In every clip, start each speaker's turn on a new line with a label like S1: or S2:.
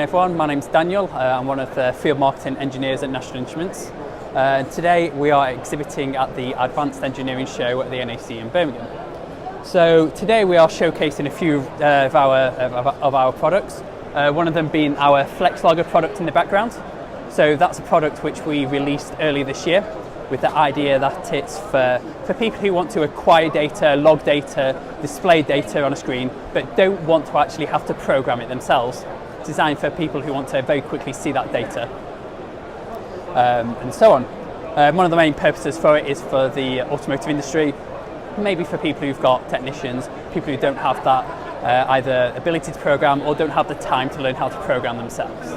S1: afternoon everyone, my name's Daniel. I'm one of the field marketing engineers at National Instruments. Today we are exhibiting at the Advanced Engineering Show at the NAC in Birmingham. So today we are showcasing a few of our products, one of them being our Flex Logger product in the background. So that's a product which we released early this year with the idea that it's for people who want to acquire data, log data, display data on a screen, but don't want to actually have to program it themselves. It's designed for people who want to very quickly see that data, and so on. One of the main purposes for it is for the automotive industry, maybe for people who've got technicians, people who don't have that either ability to program or don't have the time to learn how to program themselves.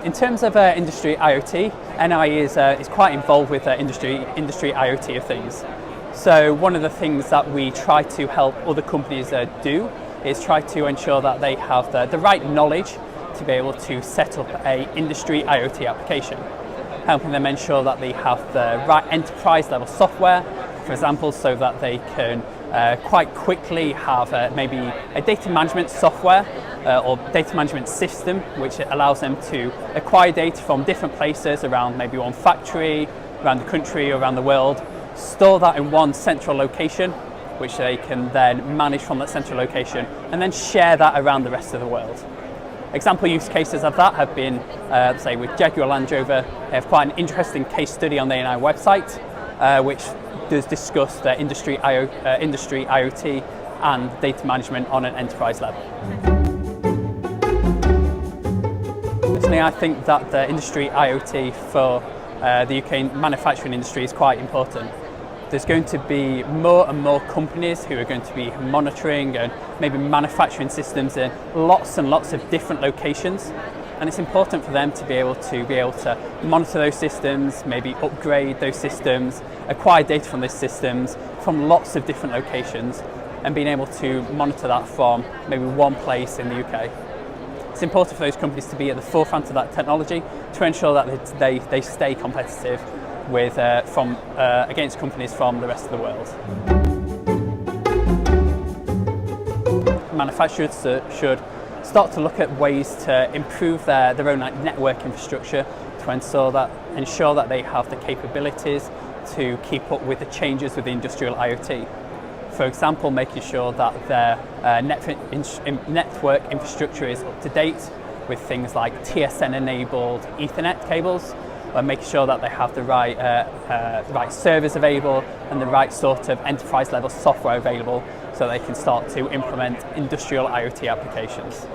S1: In terms of industry IoT, NI is quite involved with industry IoT of things. So one of the things that we try to help other companies do is try to ensure that they have the right knowledge to be able to set up a industry IoT application, helping them ensure that they have the right enterprise level software, for example, so that they can quite quickly have maybe a data management software or data management system which allows them to acquire data from different places around maybe one factory, around the country, around the world, store that in one central location which they can then manage from that central location and then share that around the rest of the world. Example use cases of that have been, say with Jaguar Land Rover, they have quite an interesting case study on their NI website which does discuss the industry IoT and data management on an enterprise level. Personally, I think that the industry IoT for the UK manufacturing industry is quite important. There's going to be more and more companies who are going to be monitoring and maybe manufacturing systems in lots and lots of different locations. And it's important for them to be able to monitor those systems, maybe upgrade those systems, acquire data from those systems from lots of different locations, and being able to monitor that from maybe one place in the UK. It's important for those companies to be at the forefront of that technology to ensure that they stay competitive with against companies from the rest of the world. Manufacturers should start to look at ways to improve their own network infrastructure to ensure that they have the capabilities to keep up with the changes with the industrial IoT. For example, making sure that their network infrastructure is up to date with things like TSN-enabled Ethernet cables, and making sure that they have the right servers available and the right sort of enterprise level software available so they can start to implement industrial IoT applications.